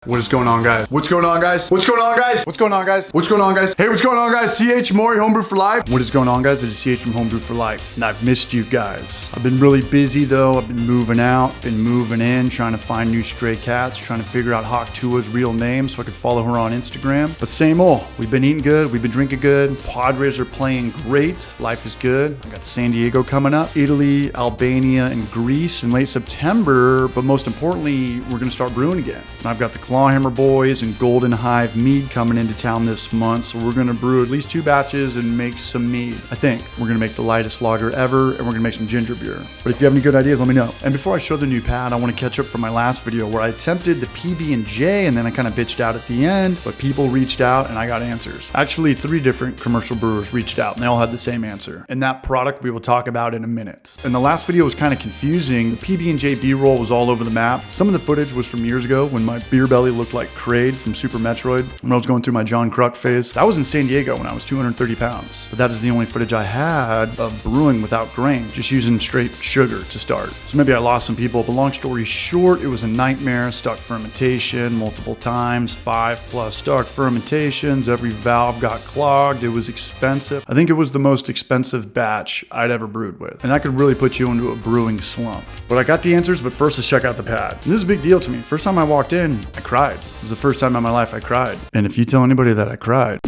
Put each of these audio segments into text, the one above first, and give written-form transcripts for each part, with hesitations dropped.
What is going on, guys? What's going on, guys? What's going on, guys? What's going on, guys? What's going on, guys? Hey, what's going on, guys? CH Maury, Homebrew for Life. What is going on, guys? It is CH from Homebrew for Life, and I've missed you guys. I've been really busy, though. I've been moving out, been moving in, trying to find new stray cats, trying to figure out Hawk Tua's real name so I could follow her on Instagram. But same old. We've been eating good. We've been drinking good. Padres are playing great. Life is good. I got San Diego coming up, Italy, Albania, and Greece in late September. But most importantly, we're going to start brewing again. And I've got the Clawhammer Boys and Golden Hive mead coming into town this month, so we're gonna brew at least 2 batches and make some mead. I think we're gonna make the lightest lager ever, and we're gonna make some ginger beer. But if you have any good ideas, let me know. And before I show the new pad, I want to catch up from my last video where I attempted the PB&J and then I kind of bitched out at the end, but people reached out and I got answers. Actually, 3 different commercial brewers reached out and they all had the same answer. And that product we will talk about in a minute. And the last video was kind of confusing. The PB&J B-roll was all over the map. Some of the footage was from years ago when my beer belly looked like Kraid from Super Metroid, when I was going through my John Kruk phase. That was in San Diego when I was 230 pounds. But that is the only footage I had of brewing without grain, just using straight sugar to start. So maybe I lost some people, but long story short, it was a nightmare. Stuck fermentation multiple times, 5+ stuck fermentations. Every valve got clogged. It was expensive. I think it was the most expensive batch I'd ever brewed with. And that could really put you into a brewing slump. But I got the answers, but first let's check out the pad. And this is a big deal to me. First time I walked in, I cried. It was the first time in my life I cried. And if you tell anybody that I cried,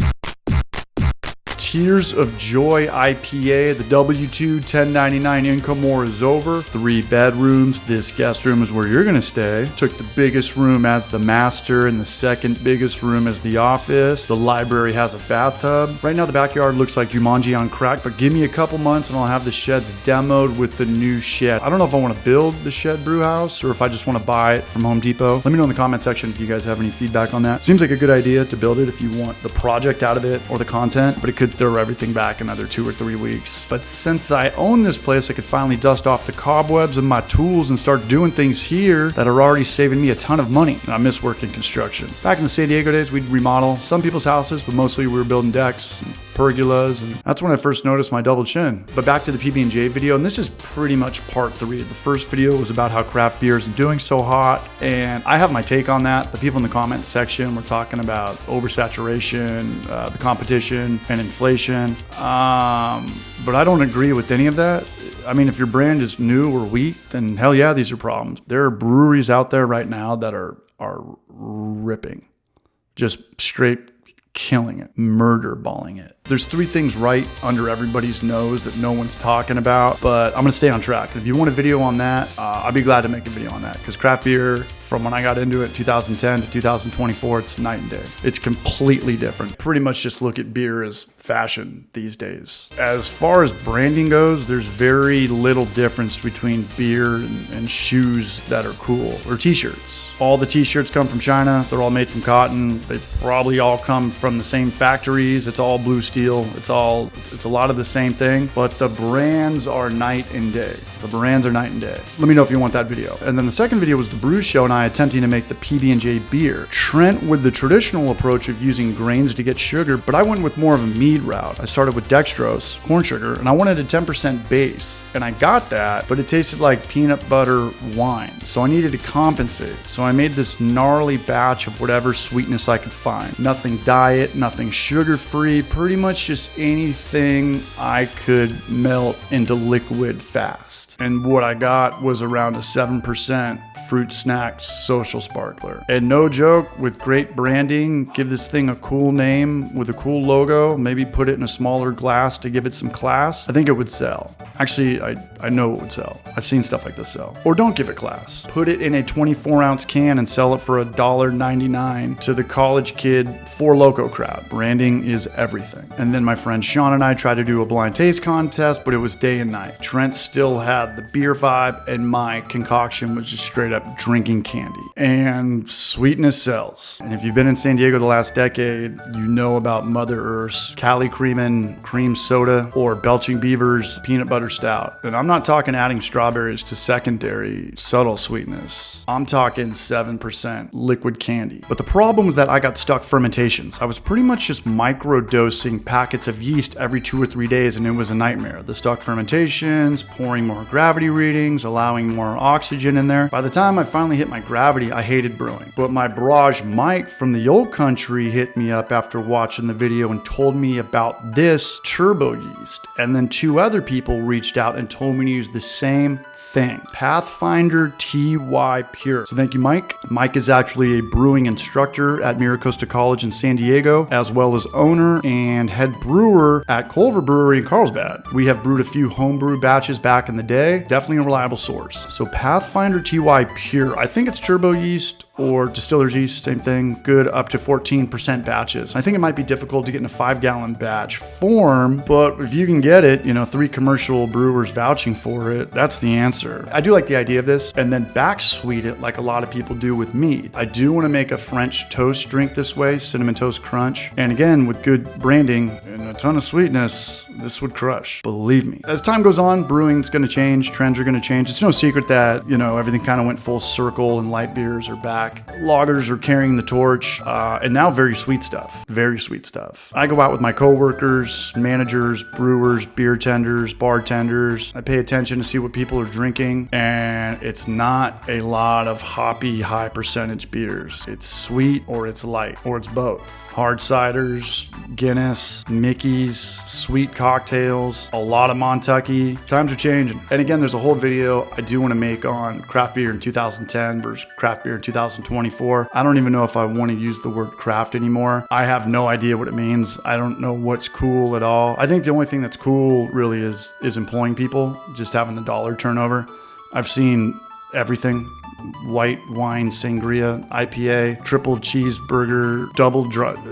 Tears of Joy IPA, the W2 1099 income war is over. 3 bedrooms. This guest room is where you're gonna stay. Took the biggest room as the master and the second biggest room as the office. The library has a bathtub. Right now the backyard looks like Jumanji on crack, but give me a couple months and I'll have the sheds demoed with the new shed. I don't know if I want to build the shed brew house or if I just want to buy it from Home Depot. Let me know in the comment section if you guys have any feedback on that. Seems like a good idea to build it if you want the project out of it or the content, but it could throw everything back another 2 or 3 weeks. But since I own this place, I could finally dust off the cobwebs of my tools and start doing things here that are already saving me a ton of money. And I miss working construction. Back in the San Diego days, we'd remodel some people's houses, but mostly we were building decks and pergolas, and that's when I first noticed my double chin. But back to the PB&J video, and this is pretty much part 3. The first video was about how craft beer isn't doing so hot, and I have my take on that. The people in the comment section were talking about oversaturation, the competition, and inflation. But I don't agree with any of that. I mean, if your brand is new or weak, then hell yeah, these are problems. There are breweries out there right now that are ripping, just straight killing it, murder balling it. There's 3 things right under everybody's nose that no one's talking about, but I'm gonna stay on track. If you want a video on that, I'd be glad to make a video on that, because craft beer, from when I got into it, 2010 to 2024, it's night and day. It's completely different. Pretty much just look at beer as fashion these days. As far as branding goes, there's very little difference between beer and shoes that are cool, or t-shirts. All the t-shirts come from China. They're all made from cotton. They probably all come from the same factories. It's all blue steel. It's a lot of the same thing, but the brands are night and day. The brands are night and day. Let me know if you want that video. And then the second video was the brew show and I attempting to make the PB&J beer. Trent with the traditional approach of using grains to get sugar, but I went with more of a mead route. I started with dextrose, corn sugar, and I wanted a 10% base. And I got that, but it tasted like peanut butter wine. So I needed to compensate. So I made this gnarly batch of whatever sweetness I could find. Nothing diet, nothing sugar-free, pretty much just anything I could melt into liquid fast. And what I got was around a 7% fruit snacks social sparkler. And no joke, with great branding, give this thing a cool name with a cool logo, maybe put it in a smaller glass to give it some class, I think it would sell. Actually, I know it would sell. I've seen stuff like this sell. Or don't give it class. Put it in a 24-ounce can and sell it for $1.99 to the college kid Four Loko crowd. Branding is everything. And then my friend Sean and I tried to do a blind taste contest, but it was day and night. Trent still had the beer vibe, and my concoction was just straight up drinking candy. And sweetness sells. And if you've been in San Diego the last decade, you know about Mother Earth's Valley cream soda, or Belching Beaver's peanut butter stout. And I'm not talking adding strawberries to secondary subtle sweetness. I'm talking 7% liquid candy. But the problem was that I got stuck fermentations. I was pretty much just micro-dosing packets of yeast every 2 or 3 days, and it was a nightmare. The stuck fermentations, pouring more gravity readings, allowing more oxygen in there. By the time I finally hit my gravity, I hated brewing. But my barrage Mike from the old country hit me up after watching the video and told me about this turbo yeast. And then 2 other people reached out and told me to use the same thing, Pathfinder TY Pure. So thank you, Mike. Mike is actually a brewing instructor at Miracosta College in San Diego, as well as owner and head brewer at Culver Brewery in Carlsbad. We have brewed a few homebrew batches back in the day. Definitely a reliable source. So Pathfinder TY Pure, I think it's turbo yeast or distiller's yeast, same thing, good up to 14% batches. I think it might be difficult to get in a 5-gallon batch form, but if you can get it, 3 commercial brewers vouching for it, that's the answer. I do like the idea of this, and then back sweet it like a lot of people do with mead. I do want to make a French toast drink this way, Cinnamon Toast Crunch. And again, with good branding and a ton of sweetness, this would crush, believe me. As time goes on, brewing's going to change, trends are going to change. It's no secret that, everything kind of went full circle and light beers are back. Lagers are carrying the torch, and now very sweet stuff. Very sweet stuff. I go out with my coworkers, managers, brewers, beer tenders, bartenders. I pay attention to see what people are drinking, and it's not a lot of hoppy, high percentage beers. It's sweet or it's light, or it's both. Hard ciders, Guinness, Mickey's, sweet cocktails, a lot of Montucky. Times are changing. And again, there's a whole video I do want to make on craft beer in 2010 versus craft beer in 2024. I don't even know if I want to use the word craft anymore. I have no idea what it means. I don't know what's cool at all. I think the only thing that's cool really is employing people, just having the dollar turnover. I've seen everything. White wine, sangria, IPA, triple cheeseburger,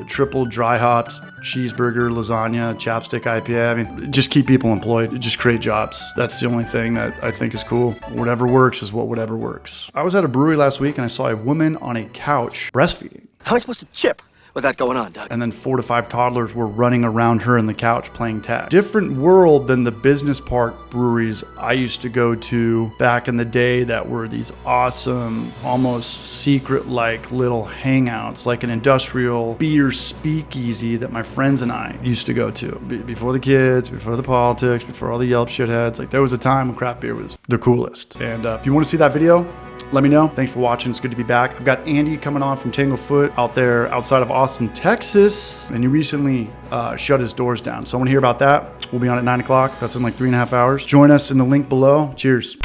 triple dry hops, cheeseburger, lasagna, chapstick IPA. I mean, just keep people employed, just create jobs. That's the only thing that I think is cool. Whatever works is whatever works. I was at a brewery last week and I saw a woman on a couch breastfeeding. How am I supposed to chip with that going on, Doug? And then 4 to 5 toddlers were running around her in the couch playing tag. Different world than the business park breweries I used to go to back in the day that were these awesome, almost secret-like little hangouts, like an industrial beer speakeasy that my friends and I used to go to. Before the kids, before the politics, before all the Yelp shitheads, like there was a time when craft beer was the coolest. And if you want to see that video, let me know. Thanks for watching. It's good to be back. I've got Andy coming on from Tanglefoot out there outside of Austin, Texas. And he recently shut his doors down. So I want to hear about that. We'll be on at 9 o'clock. That's in like 3.5 hours. Join us in the link below. Cheers.